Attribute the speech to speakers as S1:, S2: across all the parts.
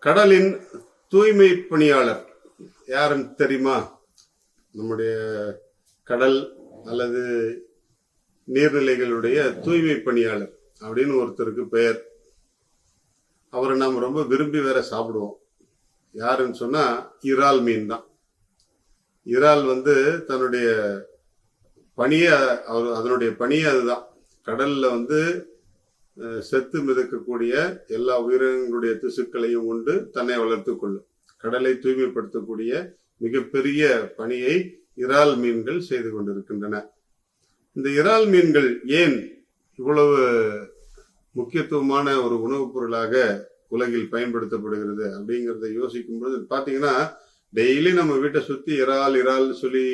S1: கடலின் தூய்மை பணியாளர் யாருன்னு தெரியுமா? நம்முடைய கடல் அல்லது நீர்நிலைகளுடைய தூய்மை பணியாளர் அப்படின்னு ஒருத்தருக்கு பெயர். அவரை நாம் ரொம்ப விரும்பி வேற சாப்பிடுவோம். யாருன்னு சொன்னா இறால் மீன் தான். இறால் தன்னுடைய பணியை அதனுடைய பணியே அதுதான். கடல்ல செத்து மிதக்கக்கூடிய எல்லா உயிரினங்களுடைய திசுக்களையும் உண்டு தன்னை வளர்த்து கொள்ளும். கடலை தூய்மைப்படுத்தக்கூடிய மிகப்பெரிய பணியை இறால் மீன்கள் செய்து கொண்டிருக்கின்றன. இந்த இறால் மீன்கள் ஏன் இவ்வளவு முக்கியத்துவமான ஒரு உணவுப் பொருளாக உலகில் பயன்படுத்தப்படுகிறது அப்படிங்கிறத யோசிக்கும்போது பாத்தீங்கன்னா, டெய்லி நம்ம வீட்டை சுத்தி இறால் சொல்லி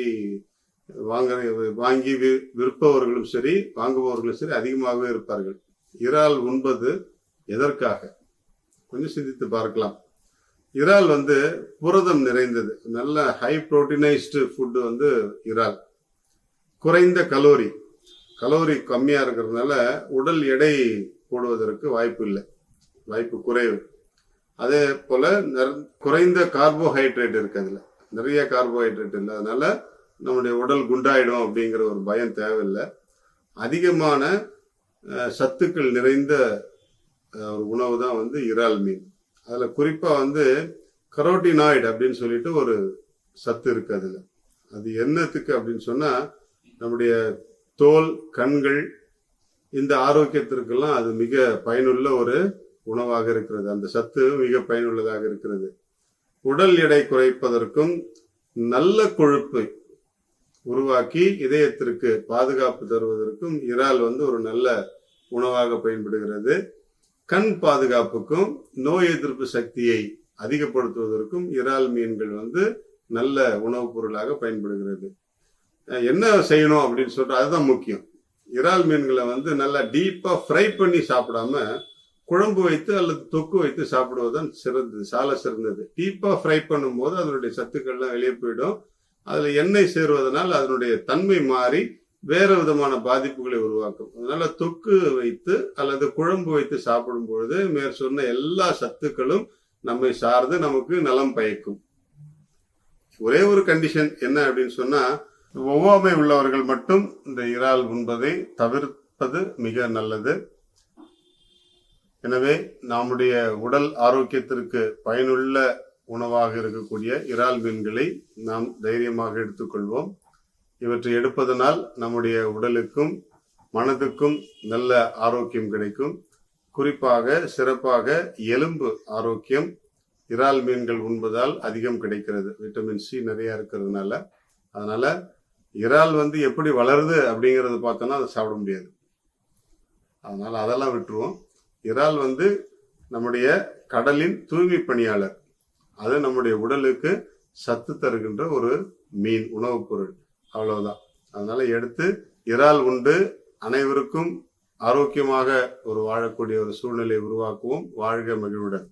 S1: வாங்கி விற்பவர்களும் சரி வாங்குபவர்களும் சரி அதிகமாகவே இருப்பார்கள். இறால் உண்பது எதற்காக கொஞ்சம் சிந்தித்து பார்க்கலாம். இறால் புரதம் நிறைந்தது, நல்ல ஹை புரோட்டீனைஸ்டு ஃபுட் இறால். குறைந்த கலோரி கம்மியா இருக்கிறதுனால உடல் எடை போடுவதற்கு வாய்ப்பு இல்லை, வாய்ப்பு குறைவு. அதே போல குறைந்த கார்போஹைட்ரேட் இருக்கு, அதுல நிறைய கார்போஹைட்ரேட் இல்லை. அதனால நம்முடைய உடல் குண்டாயிடும் அப்படிங்கிற ஒரு பயம் தேவையில்லை. அதிகமான சத்துக்கள் நிறைந்த ஒரு உணவு தான் இறால் மீன். அதுல குறிப்பா கரோட்டினாய்டு அப்படின்னு சொல்லிட்டு ஒரு சத்து இருக்கு அதுல. அது என்னத்துக்கு அப்படின்னு சொன்னா, நம்முடைய தோல், கண்கள், இந்த ஆரோக்கியத்திற்கெல்லாம் அது மிக பயனுள்ள ஒரு உணவாக இருக்கிறது. அந்த சத்து மிக பயனுள்ளதாக இருக்கிறது. உடல் எடை குறைப்பதற்கும் நல்ல கொழுப்பை உருவாக்கி இதயத்திற்கு பாதுகாப்பு தருவதற்கும் இறால் ஒரு நல்ல உணவாக பயன்படுகிறது. கண் பாதுகாப்புக்கும் நோய் எதிர்ப்பு சக்தியை அதிகப்படுத்துவதற்கும் இறால் மீன்கள் நல்ல உணவுப் பொருளாக பயன்படுகிறது. என்ன செய்யணும் அப்படின்னு சொல்லிட்டு அதுதான் முக்கியம். இறால் மீன்களை நல்லா டீப்பா ஃப்ரை பண்ணி சாப்பிடாம குழம்பு வைத்து அல்லது தொக்கு வைத்து சாப்பிடுவதுதான் சிறந்தது, சால சிறந்தது. டீப்பா ஃப்ரை பண்ணும் போது அதனுடைய சத்துக்கள்லாம் வெளியே போயிடும். அதுல எண்ணெய் சேருவதனால் அதனுடைய தன்மை மாறி வேற விதமான பாதிப்புகளை உருவாக்கும். அதனால தொக்கு வைத்து அல்லது குழம்பு வைத்து சாப்பிடும் பொழுது மேற் சொன்ன எல்லா சத்துக்களும் நம்மை சார்ந்து நமக்கு நலம் பயக்கும். ஒரே ஒரு கண்டிஷன் என்ன அப்படின்னு சொன்னா, ஒவ்வாமை உள்ளவர்கள் மட்டும் இந்த இறால் உண்பதை தவிர்ப்பது மிக நல்லது. எனவே நம்முடைய உடல் ஆரோக்கியத்திற்கு பயனுள்ள உணவாக இருக்கக்கூடிய இறால் மீன்களை நாம் தைரியமாக எடுத்துக்கொள்வோம். இவற்றை எடுப்பதனால் நம்முடைய உடலுக்கும் மனதுக்கும் நல்ல ஆரோக்கியம் கிடைக்கும். குறிப்பாக சிறப்பாக எலும்பு ஆரோக்கியம் இறால் மீன்கள் உண்பதால் அதிகம் கிடைக்கிறது. விட்டமின் சி நிறைய இருக்கிறதுனால. அதனால இறால் எப்படி வளருது அப்படிங்கறது பார்த்தோம்னா அதை சாப்பிட முடியாது. அதனால அதெல்லாம் விட்டுருவோம். இறால் நம்முடைய கடலின் தூய்மை பணியாளர். அது நம்முடைய உடலுக்கு சத்து தருகின்ற ஒரு மீன், உணவுப் பொருள். அவ்வளவுதான். அதனால எடுத்து இறால் உண்டு அனைவருக்கும் ஆரோக்கியமாக வாழக்கூடிய ஒரு சூழ்நிலை உருவாக்குவோம். வாழ்க மகிழ்வுடன்.